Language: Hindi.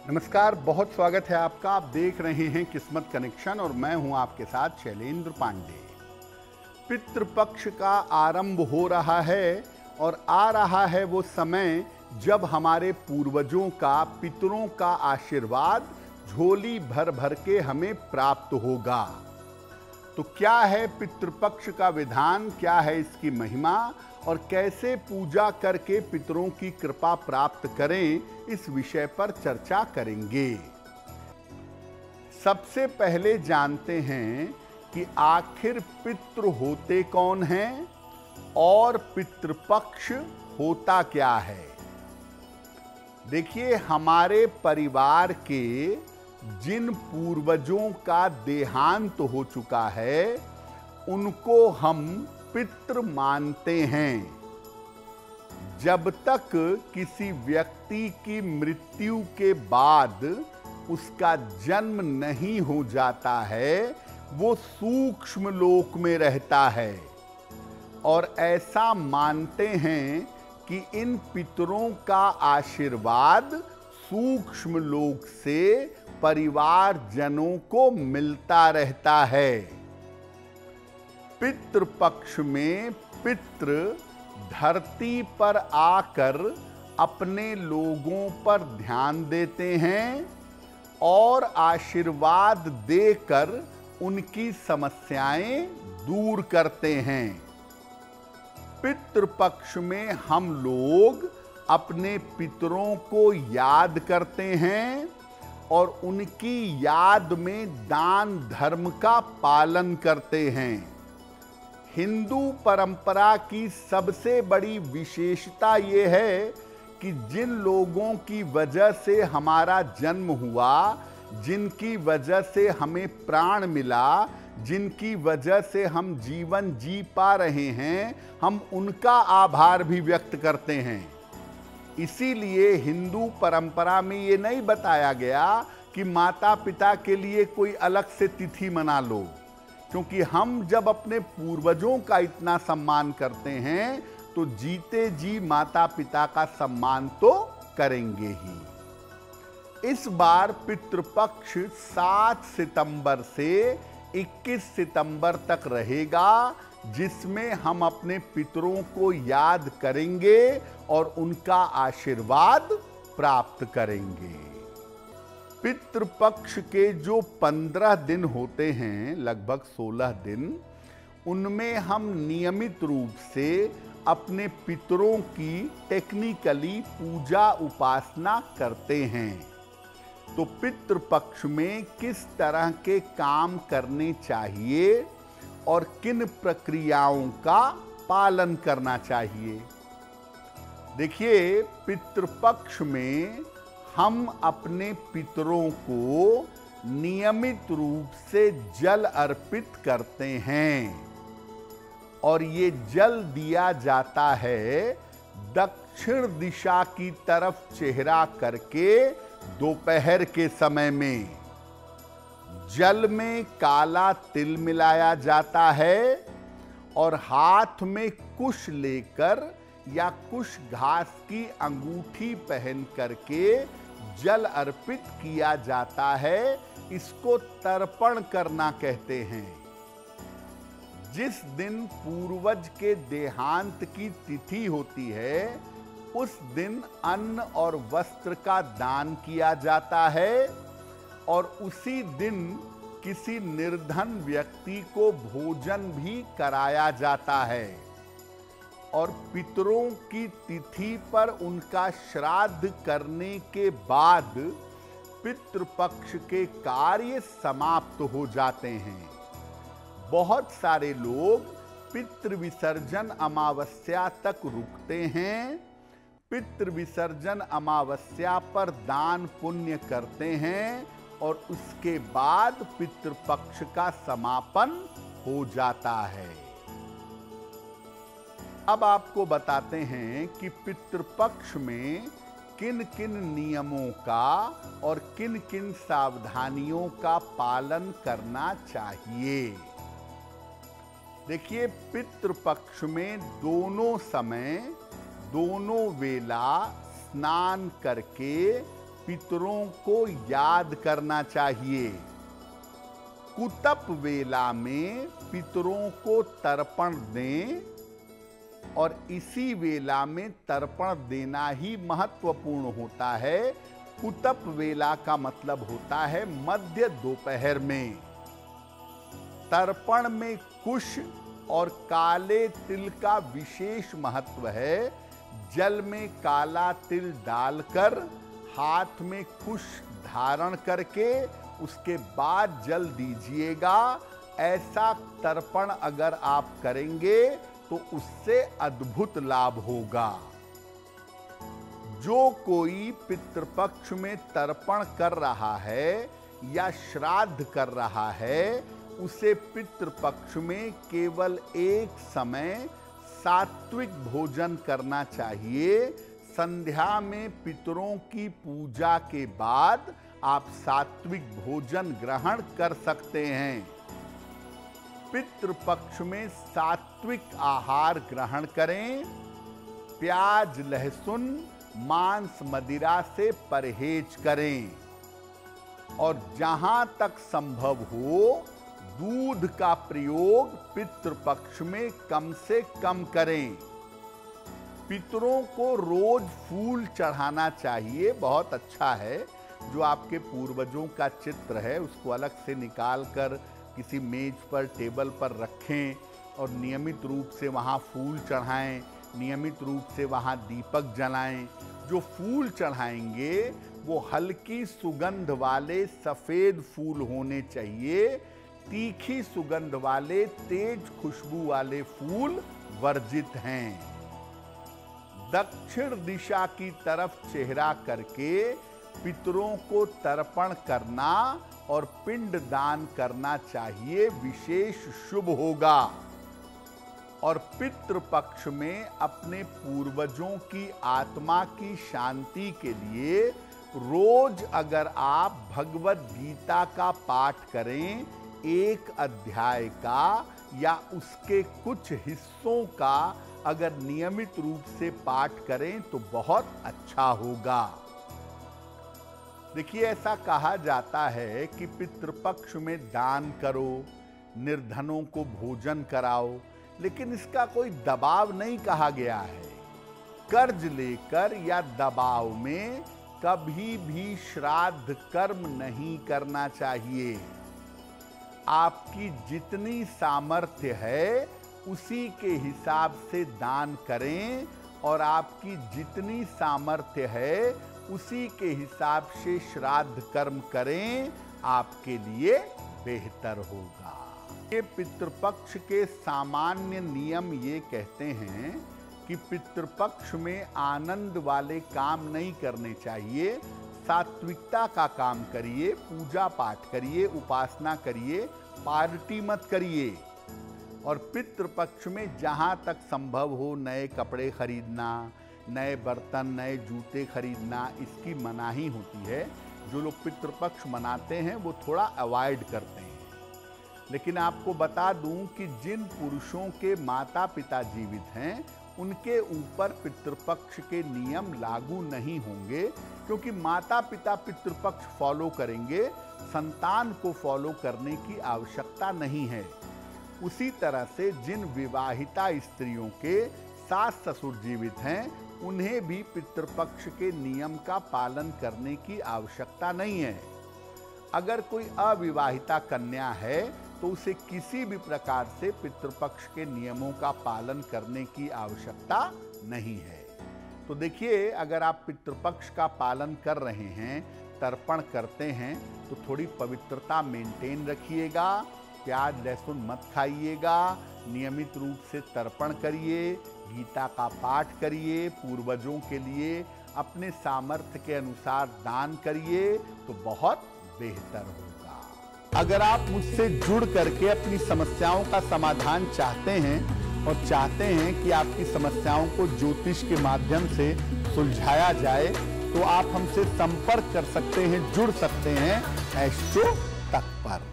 नमस्कार, बहुत स्वागत है आपका। आप देख रहे हैं किस्मत कनेक्शन और मैं हूं आपके साथ शैलेंद्र पांडे। पितृपक्ष का आरंभ हो रहा है और आ रहा है वो समय जब हमारे पूर्वजों का, पितरों का आशीर्वाद झोली भर भर के हमें प्राप्त होगा। तो क्या है पितृपक्ष का विधान, क्या है इसकी महिमा और कैसे पूजा करके पितरों की कृपा प्राप्त करें, इस विषय पर चर्चा करेंगे। सबसे पहले जानते हैं कि आखिर पितृ होते कौन हैं और पितृपक्ष होता क्या है। देखिए, हमारे परिवार के जिन पूर्वजों का देहांत हो चुका है उनको हम पितृ मानते हैं। जब तक किसी व्यक्ति की मृत्यु के बाद उसका जन्म नहीं हो जाता है, वो सूक्ष्म लोक में रहता है और ऐसा मानते हैं कि इन पितरों का आशीर्वाद सूक्ष्म लोक से परिवार जनों को मिलता रहता है। पितृपक्ष में पितृ धरती पर आकर अपने लोगों पर ध्यान देते हैं और आशीर्वाद देकर उनकी समस्याएं दूर करते हैं। पितृपक्ष में हम लोग अपने पितरों को याद करते हैं और उनकी याद में दान धर्म का पालन करते हैं। हिंदू परंपरा की सबसे बड़ी विशेषता ये है कि जिन लोगों की वजह से हमारा जन्म हुआ, जिनकी वजह से हमें प्राण मिला, जिनकी वजह से हम जीवन जी पा रहे हैं, हम उनका आभार भी व्यक्त करते हैं। इसीलिए हिंदू परंपरा में ये नहीं बताया गया कि माता पिता के लिए कोई अलग से तिथि मना लो, क्योंकि हम जब अपने पूर्वजों का इतना सम्मान करते हैं तो जीते जी माता पिता का सम्मान तो करेंगे ही। इस बार पितृपक्ष 7 सितंबर से 21 सितंबर तक रहेगा, जिसमें हम अपने पितरों को याद करेंगे और उनका आशीर्वाद प्राप्त करेंगे। पितृपक्ष के जो 15 दिन होते हैं, लगभग 16 दिन, उनमें हम नियमित रूप से अपने पितरों की टेक्निकली पूजा उपासना करते हैं। तो पितृपक्ष में किस तरह के काम करने चाहिए और किन प्रक्रियाओं का पालन करना चाहिए। देखिए, पितृपक्ष में हम अपने पितरों को नियमित रूप से जल अर्पित करते हैं और ये जल दिया जाता है दक्षिण दिशा की तरफ चेहरा करके दोपहर के समय में। जल में काला तिल मिलाया जाता है और हाथ में कुश लेकर या कुश घास की अंगूठी पहन करके जल अर्पित किया जाता है। इसको तर्पण करना कहते हैं। जिस दिन पूर्वज के देहांत की तिथि होती है, उस दिन अन्न और वस्त्र का दान किया जाता है और उसी दिन किसी निर्धन व्यक्ति को भोजन भी कराया जाता है और पितरों की तिथि पर उनका श्राद्ध करने के बाद पितृपक्ष के कार्य समाप्त हो जाते हैं। बहुत सारे लोग पितृ विसर्जन अमावस्या तक रुकते हैं, पितृ विसर्जन अमावस्या पर दान पुण्य करते हैं और उसके बाद पितृपक्ष का समापन हो जाता है। अब आपको बताते हैं कि पितृपक्ष में किन किन नियमों का और किन किन सावधानियों का पालन करना चाहिए। देखिए, पितृपक्ष में दोनों समय, दोनों वेला स्नान करके पितरों को याद करना चाहिए। कुतप वेला में पितरों को तर्पण दें और इसी वेला में तर्पण देना ही महत्वपूर्ण होता है। कुतप वेला का मतलब होता है मध्य दोपहर में। तर्पण में कुश और काले तिल का विशेष महत्व है। जल में काला तिल डालकर हाथ में कुश धारण करके उसके बाद जल दीजिएगा। ऐसा तर्पण अगर आप करेंगे तो उससे अद्भुत लाभ होगा। जो कोई पितृपक्ष में तर्पण कर रहा है या श्राद्ध कर रहा है, उसे पितृपक्ष में केवल एक समय सात्विक भोजन करना चाहिए। संध्या में पितरों की पूजा के बाद आप सात्विक भोजन ग्रहण कर सकते हैं। पितृपक्ष में सात्विक आहार ग्रहण करें। प्याज, लहसुन, मांस, मदिरा से परहेज करें और जहां तक संभव हो दूध का प्रयोग पितृपक्ष में कम से कम करें। पितरों को रोज फूल चढ़ाना चाहिए। बहुत अच्छा है। जो आपके पूर्वजों का चित्र है उसको अलग से निकाल कर किसी मेज पर, टेबल पर रखें और नियमित रूप से वहाँ फूल चढ़ाएं, नियमित रूप से वहाँ दीपक जलाएं। जो फूल चढ़ाएंगे वो हल्की सुगंध वाले सफ़ेद फूल होने चाहिए। तीखी सुगंध वाले, तेज खुशबू वाले फूल वर्जित हैं। दक्षिण दिशा की तरफ चेहरा करके पितरों को तर्पण करना और पिंड दान करना चाहिए, विशेष शुभ होगा। और पितृपक्ष में अपने पूर्वजों की आत्मा की शांति के लिए रोज अगर आप भगवत गीता का पाठ करें, एक अध्याय का या उसके कुछ हिस्सों का अगर नियमित रूप से पाठ करें तो बहुत अच्छा होगा। देखिए, ऐसा कहा जाता है कि पितृपक्ष में दान करो, निर्धनों को भोजन कराओ, लेकिन इसका कोई दबाव नहीं कहा गया है। कर्ज लेकर या दबाव में कभी भी श्राद्ध कर्म नहीं करना चाहिए। आपकी जितनी सामर्थ्य है उसी के हिसाब से दान करें और आपकी जितनी सामर्थ्य है उसी के हिसाब से श्राद्ध कर्म करें, आपके लिए बेहतर होगा। ये पितृपक्ष के सामान्य नियम ये कहते हैं कि पितृपक्ष में आनंद वाले काम नहीं करने चाहिए। सात्विकता का काम करिए, पूजा पाठ करिए, उपासना करिए, पार्टी मत करिए। और पितृपक्ष में जहाँ तक संभव हो नए कपड़े खरीदना, नए बर्तन, नए जूते खरीदना, इसकी मनाही होती है। जो लोग पितृपक्ष मनाते हैं वो थोड़ा अवॉइड करते हैं। लेकिन आपको बता दूं कि जिन पुरुषों के माता पिता जीवित हैं उनके ऊपर पितृपक्ष के नियम लागू नहीं होंगे, क्योंकि माता पिता पितृपक्ष फॉलो करेंगे, संतान को फॉलो करने की आवश्यकता नहीं है। उसी तरह से जिन विवाहिता स्त्रियों के सास ससुर जीवित हैं उन्हें भी पितृपक्ष के नियम का पालन करने की आवश्यकता नहीं है। अगर कोई अविवाहिता कन्या है तो उसे किसी भी प्रकार से पितृपक्ष के नियमों का पालन करने की आवश्यकता नहीं है। तो देखिए, अगर आप पितृपक्ष का पालन कर रहे हैं, तर्पण करते हैं, तो थोड़ी पवित्रता मेंटेन रखिएगा। प्याज लहसुन मत खाइएगा। नियमित रूप से तर्पण करिए, गीता का पाठ करिए, पूर्वजों के लिए अपने सामर्थ्य के अनुसार दान करिए, तो बहुत बेहतर होगा। अगर आप मुझसे जुड़ करके अपनी समस्याओं का समाधान चाहते हैं और चाहते हैं कि आपकी समस्याओं को ज्योतिष के माध्यम से सुलझाया जाए, तो आप हमसे संपर्क कर सकते हैं, जुड़ सकते हैं एस्ट्रो तक पर।